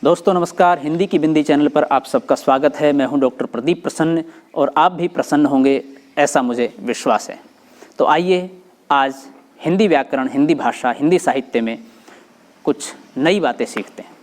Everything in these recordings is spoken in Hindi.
दोस्तों नमस्कार। हिंदी की बिंदी चैनल पर आप सबका स्वागत है। मैं हूं डॉक्टर प्रदीप प्रसन्न और आप भी प्रसन्न होंगे ऐसा मुझे विश्वास है। तो आइए आज हिंदी व्याकरण, हिंदी भाषा, हिंदी साहित्य में कुछ नई बातें सीखते हैं।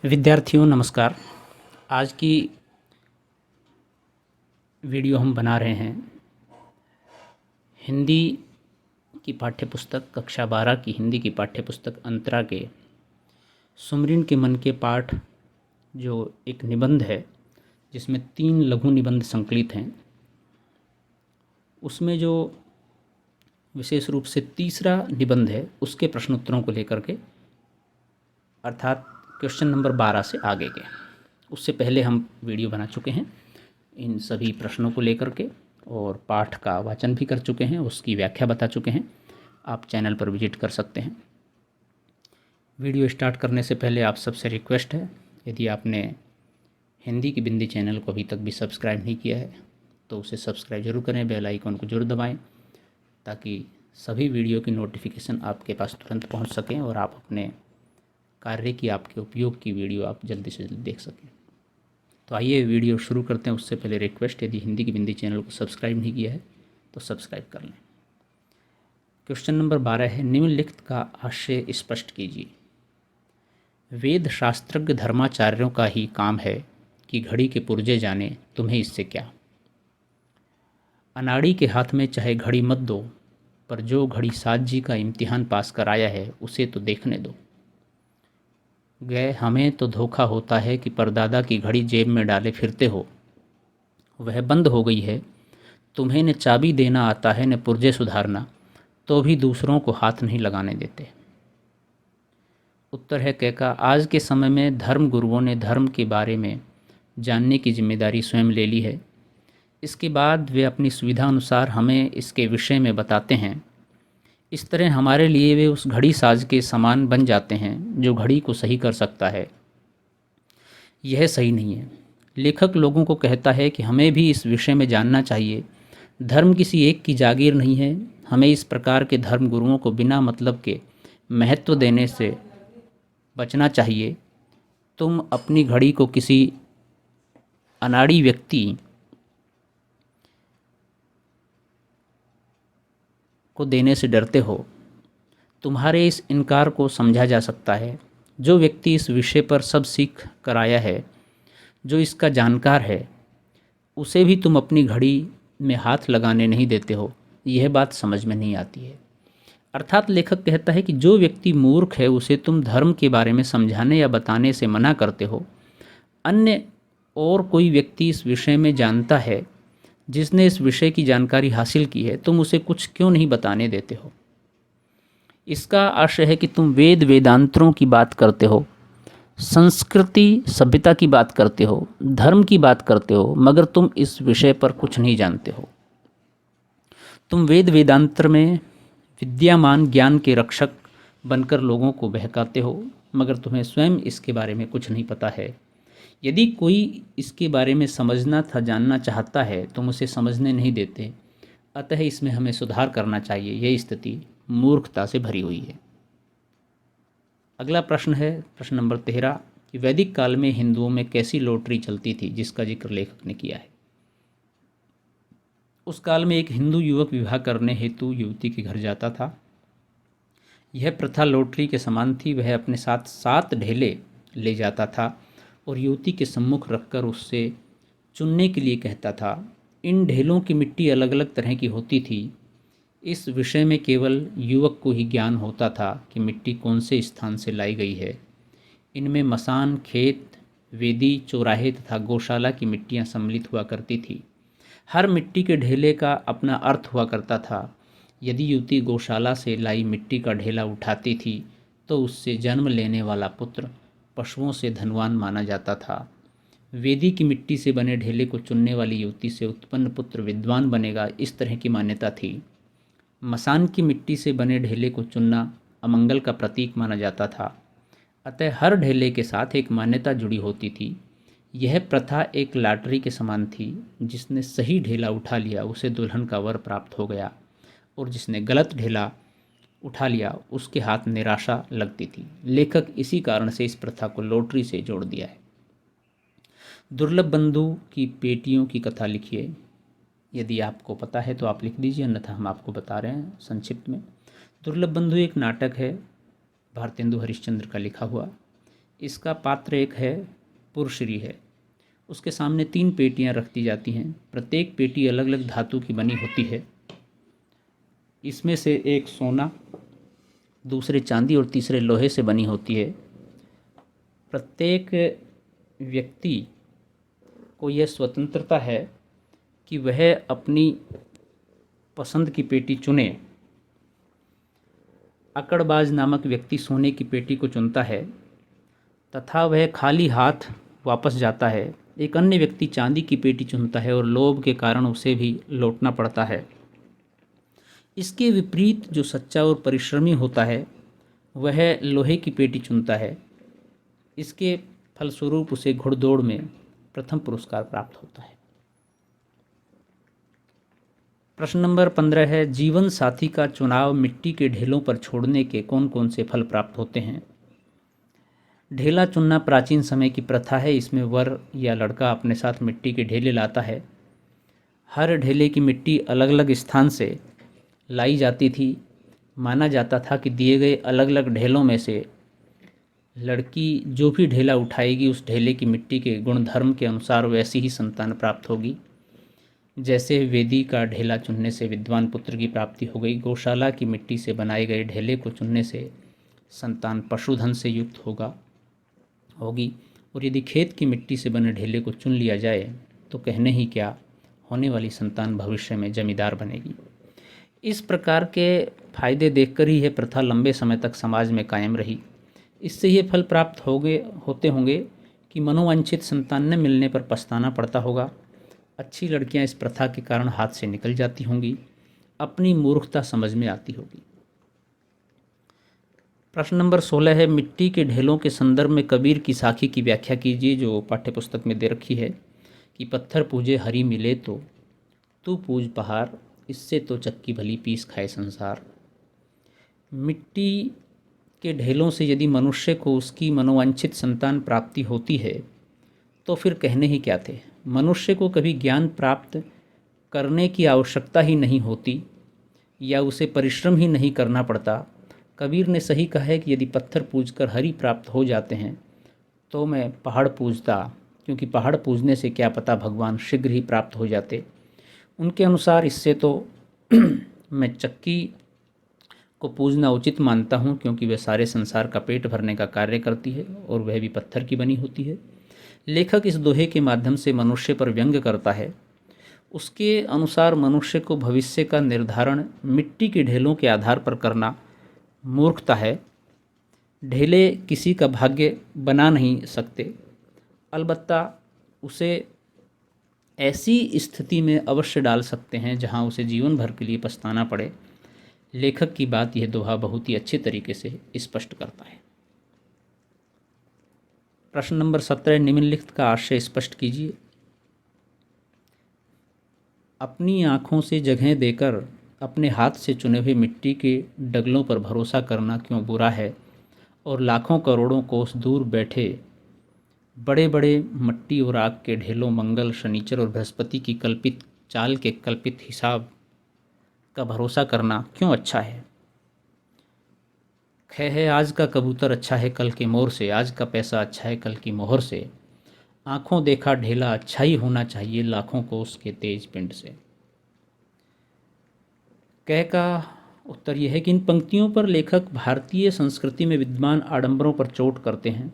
विद्यार्थियों नमस्कार। आज की वीडियो हम बना रहे हैं हिंदी की पाठ्यपुस्तक कक्षा 12 की हिंदी की पाठ्यपुस्तक अंतरा के सुमरिन के मन के पाठ, जो एक निबंध है जिसमें 3 लघु निबंध संकलित हैं। उसमें जो विशेष रूप से तीसरा निबंध है उसके प्रश्नोत्तरों को लेकर के, अर्थात क्वेश्चन नंबर 12 से आगे के। उससे पहले हम वीडियो बना चुके हैं इन सभी प्रश्नों को लेकर के और पाठ का वाचन भी कर चुके हैं, उसकी व्याख्या बता चुके हैं। आप चैनल पर विजिट कर सकते हैं। वीडियो स्टार्ट करने से पहले आप सबसे रिक्वेस्ट है, यदि आपने हिंदी की बिंदी चैनल को अभी तक भी सब्सक्राइब नहीं किया है तो उसे सब्सक्राइब जरूर करें, बेल आइकन को जरूर दबाएं ताकि सभी वीडियो की नोटिफिकेशन आपके पास तुरंत पहुंच सकें और आप अपने कार्य की, आपके उपयोग की वीडियो आप जल्दी से जल्दी देख सकें। तो आइए वीडियो शुरू करते हैं। उससे पहले रिक्वेस्ट, यदि हिंदी की बिंदी चैनल को सब्सक्राइब नहीं किया है तो सब्सक्राइब कर लें। क्वेश्चन नंबर 12 है, निम्नलिखित का आशय स्पष्ट कीजिए। वेद शास्त्रज्ञ धर्माचार्यों का ही काम है कि घड़ी के पुर्जे जाने, तुम्हें इससे क्या। अनाड़ी के हाथ में चाहे घड़ी मत दो, पर जो घड़ी साज जी का इम्तिहान पास कराया है उसे तो देखने दो। गए हमें तो धोखा होता है कि परदादा की घड़ी जेब में डाले फिरते हो, वह बंद हो गई है। तुम्हें न चाबी देना आता है न पुर्जे सुधारना, तो भी दूसरों को हाथ नहीं लगाने देते। उत्तर है क का, आज के समय में धर्म गुरुओं ने धर्म के बारे में जानने की जिम्मेदारी स्वयं ले ली है। इसके बाद वे अपनी सुविधा अनुसार हमें इसके विषय में बताते हैं। इस तरह हमारे लिए वे उस घड़ी साज के समान बन जाते हैं जो घड़ी को सही कर सकता है। यह सही नहीं है। लेखक लोगों को कहता है कि हमें भी इस विषय में जानना चाहिए। धर्म किसी एक की जागीर नहीं है। हमें इस प्रकार के धर्म गुरुओं को बिना मतलब के महत्व देने से बचना चाहिए। तुम अपनी घड़ी को किसी अनाड़ी व्यक्ति को देने से डरते हो। तुम्हारे इस इनकार को समझा जा सकता है। जो व्यक्ति इस विषय पर सब सीख कर आया है, जो इसका जानकार है, उसे भी तुम अपनी घड़ी में हाथ लगाने नहीं देते हो। यह बात समझ में नहीं आती है। अर्थात लेखक कहता है कि जो व्यक्ति मूर्ख है उसे तुम धर्म के बारे में समझाने या बताने से मना करते हो। अन्य और कोई व्यक्ति इस विषय में जानता है, जिसने इस विषय की जानकारी हासिल की है, तुम उसे कुछ क्यों नहीं बताने देते हो। इसका आशय है कि तुम वेद वेदांतरों की बात करते हो, संस्कृति सभ्यता की बात करते हो, धर्म की बात करते हो, मगर तुम इस विषय पर कुछ नहीं जानते हो। तुम वेद वेदांतर में विद्यमान ज्ञान के रक्षक बनकर लोगों को बहकाते हो, मगर तुम्हें स्वयं इसके बारे में कुछ नहीं पता है। यदि कोई इसके बारे में समझना था, जानना चाहता है, तुम उसे समझने नहीं देते। अतः इसमें हमें सुधार करना चाहिए। यह स्थिति मूर्खता से भरी हुई है। अगला प्रश्न है प्रश्न नंबर 13 कि वैदिक काल में हिंदुओं में कैसी लॉटरी चलती थी जिसका जिक्र लेखक ने किया है। उस काल में एक हिंदू युवक विवाह करने हेतु युवती के घर जाता था। यह प्रथा लॉटरी के समान थी। वह अपने साथ 7 ढेले ले जाता था और युवती के सम्मुख रखकर उससे चुनने के लिए कहता था। इन ढेलों की मिट्टी अलग अलग तरह की होती थी। इस विषय में केवल युवक को ही ज्ञान होता था कि मिट्टी कौन से स्थान से लाई गई है। इनमें मसान, खेत, वेदी, चौराहे तथा गौशाला की मिट्टियाँ सम्मिलित हुआ करती थी। हर मिट्टी के ढेले का अपना अर्थ हुआ करता था। यदि युवती गौशाला से लाई मिट्टी का ढेला उठाती थी तो उससे जन्म लेने वाला पुत्र पशुओं से धनवान माना जाता था। वेदी की मिट्टी से बने ढेले को चुनने वाली युवती से उत्पन्न पुत्र विद्वान बनेगा, इस तरह की मान्यता थी। मसान की मिट्टी से बने ढेले को चुनना अमंगल का प्रतीक माना जाता था। अतः हर ढेले के साथ एक मान्यता जुड़ी होती थी। यह प्रथा एक लॉटरी के समान थी। जिसने सही ढेला उठा लिया उसे दुल्हन का वर प्राप्त हो गया, और जिसने गलत ढेला उठा लिया उसके हाथ निराशा लगती थी। लेखक इसी कारण से इस प्रथा को लॉटरी से जोड़ दिया है। दुर्लभ बंधु की पेटियों की कथा लिखिए। यदि आपको पता है तो आप लिख दीजिए, अन्यथा हम आपको बता रहे हैं संक्षिप्त में। दुर्लभ बंधु एक नाटक है, भारतेंदु हरिश्चंद्र का लिखा हुआ। इसका पात्र एक है, पुरश्री है। उसके सामने 3 पेटियां रख दी जाती हैं। प्रत्येक पेटी अलग अलग धातु की बनी होती है। इसमें से एक सोना, दूसरे चांदी और तीसरे लोहे से बनी होती है। प्रत्येक व्यक्ति को यह स्वतंत्रता है कि वह अपनी पसंद की पेटी चुने। अकड़बाज नामक व्यक्ति सोने की पेटी को चुनता है तथा वह खाली हाथ वापस जाता है। एक अन्य व्यक्ति चांदी की पेटी चुनता है और लोभ के कारण उसे भी लौटना पड़ता है। इसके विपरीत जो सच्चा और परिश्रमी होता है वह लोहे की पेटी चुनता है। इसके फलस्वरूप उसे घुड़दौड़ में प्रथम पुरस्कार प्राप्त होता है। प्रश्न नंबर 15 है, जीवन साथी का चुनाव मिट्टी के ढेलों पर छोड़ने के कौन कौन से फल प्राप्त होते हैं। ढेला चुनना प्राचीन समय की प्रथा है। इसमें वर या लड़का अपने साथ मिट्टी के ढेले लाता है। हर ढेले की मिट्टी अलग अलग स्थान से लाई जाती थी। माना जाता था कि दिए गए अलग अलग ढेलों में से लड़की जो भी ढेला उठाएगी उस ढेले की मिट्टी के गुणधर्म के अनुसार वैसी ही संतान प्राप्त होगी। जैसे वेदी का ढेला चुनने से विद्वान पुत्र की प्राप्ति हो गई, गौशाला की मिट्टी से बनाए गए ढेले को चुनने से संतान पशुधन से युक्त होगी, और यदि खेत की मिट्टी से बने ढेले को चुन लिया जाए तो कहने ही क्या, होने वाली संतान भविष्य में जमींदार बनेगी। इस प्रकार के फायदे देखकर ही यह प्रथा लंबे समय तक समाज में कायम रही। इससे ये फल प्राप्त होते होंगे कि मनोवांछित संतान न मिलने पर पछताना पड़ता होगा। अच्छी लड़कियां इस प्रथा के कारण हाथ से निकल जाती होंगी। अपनी मूर्खता समझ में आती होगी। प्रश्न नंबर 16 है, मिट्टी के ढेलों के संदर्भ में कबीर की साखी की व्याख्या कीजिए, जो पाठ्यपुस्तक में दे रखी है कि पत्थर पूजे हरी मिले तो तू पूज पहाड़, इससे तो चक्की भली पीस खाए संसार। मिट्टी के ढेलों से यदि मनुष्य को उसकी मनोवांछित संतान प्राप्ति होती है तो फिर कहने ही क्या थे। मनुष्य को कभी ज्ञान प्राप्त करने की आवश्यकता ही नहीं होती या उसे परिश्रम ही नहीं करना पड़ता। कबीर ने सही कहा है कि यदि पत्थर पूजकर हरि प्राप्त हो जाते हैं तो मैं पहाड़ पूजता, क्योंकि पहाड़ पूजने से क्या पता भगवान शीघ्र ही प्राप्त हो जाते। उनके अनुसार इससे तो मैं चक्की को पूजना उचित मानता हूँ, क्योंकि वह सारे संसार का पेट भरने का कार्य करती है और वह भी पत्थर की बनी होती है। लेखक इस दोहे के माध्यम से मनुष्य पर व्यंग्य करता है। उसके अनुसार मनुष्य को भविष्य का निर्धारण मिट्टी के ढेलों के आधार पर करना मूर्खता है। ढेले किसी का भाग्य बना नहीं सकते, अलबत्ता उसे ऐसी स्थिति में अवश्य डाल सकते हैं जहां उसे जीवन भर के लिए पछताना पड़े। लेखक की बात यह दोहा बहुत ही अच्छे तरीके से स्पष्ट करता है। प्रश्न नंबर 17, निम्नलिखित का आशय स्पष्ट कीजिए। अपनी आँखों से जगह देकर अपने हाथ से चुने हुए मिट्टी के डगलों पर भरोसा करना क्यों बुरा है, और लाखों करोड़ों कोस दूर बैठे बड़े बड़े मट्टी और आग के ढेलों मंगल, शनिचर और बृहस्पति की कल्पित चाल के कल्पित हिसाब का भरोसा करना क्यों अच्छा है। ख है, आज का कबूतर अच्छा है कल के मोर से, आज का पैसा अच्छा है कल की मोहर से, आँखों देखा ढेला अच्छा ही होना चाहिए लाखों को उसके तेज पिंड से। कह का उत्तर यह है कि इन पंक्तियों पर लेखक भारतीय संस्कृति में विद्यमान आडंबरों पर चोट करते हैं।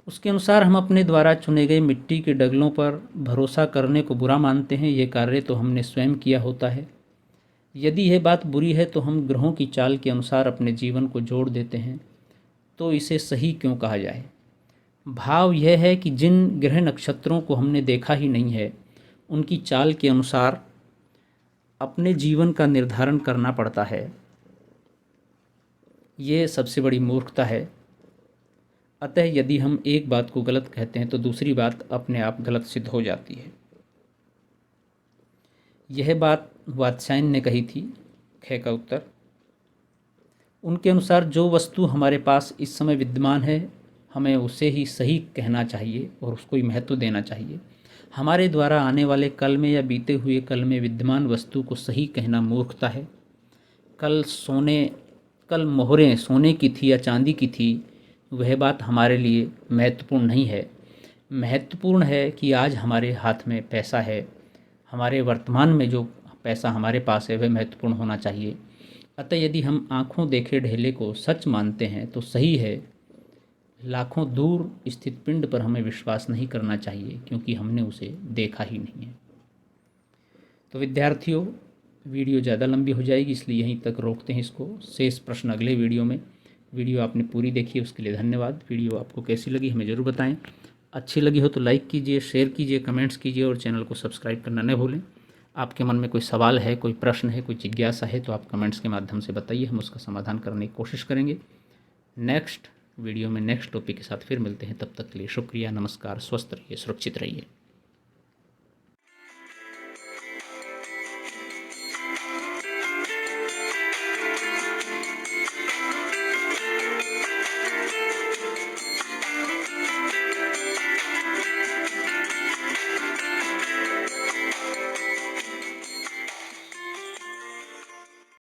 उसके अनुसार हम अपने द्वारा चुने गए मिट्टी के डगलों पर भरोसा करने को बुरा मानते हैं। ये कार्य तो हमने स्वयं किया होता है। यदि यह बात बुरी है तो हम ग्रहों की चाल के अनुसार अपने जीवन को जोड़ देते हैं, तो इसे सही क्यों कहा जाए। भाव यह है कि जिन ग्रह नक्षत्रों को हमने देखा ही नहीं है उनकी चाल के अनुसार अपने जीवन का निर्धारण करना पड़ता है। ये सबसे बड़ी मूर्खता है। अतः यदि हम एक बात को गलत कहते हैं तो दूसरी बात अपने आप गलत सिद्ध हो जाती है। यह बात वात्स्यायन ने कही थी। ख का उत्तर। उनके अनुसार जो वस्तु हमारे पास इस समय विद्यमान है हमें उसे ही सही कहना चाहिए और उसको ही महत्व देना चाहिए। हमारे द्वारा आने वाले कल में या बीते हुए कल में विद्यमान वस्तु को सही कहना मूर्खता है। कल मोहरें सोने की थी या चांदी की थी, वह बात हमारे लिए महत्वपूर्ण नहीं है। महत्वपूर्ण है कि आज हमारे हाथ में पैसा है, हमारे वर्तमान में जो पैसा हमारे पास है वह महत्वपूर्ण होना चाहिए। अतः यदि हम आँखों देखे ढेले को सच मानते हैं तो सही है, लाखों दूर स्थित पिंड पर हमें विश्वास नहीं करना चाहिए क्योंकि हमने उसे देखा ही नहीं है। तो विद्यार्थियों, वीडियो ज़्यादा लंबी हो जाएगी इसलिए यहीं तक रोकते हैं इसको। शेष प्रश्न अगले वीडियो में। वीडियो आपने पूरी देखी उसके लिए धन्यवाद। वीडियो आपको कैसी लगी हमें ज़रूर बताएं। अच्छी लगी हो तो लाइक कीजिए, शेयर कीजिए, कमेंट्स कीजिए और चैनल को सब्सक्राइब करना न भूलें। आपके मन में कोई सवाल है, कोई प्रश्न है, कोई जिज्ञासा है तो आप कमेंट्स के माध्यम से बताइए, हम उसका समाधान करने की कोशिश करेंगे। नेक्स्ट वीडियो में नेक्स्ट टॉपिक के साथ फिर मिलते हैं। तब तक के लिए शुक्रिया, नमस्कार, स्वस्थ रहिए, सुरक्षित रहिए।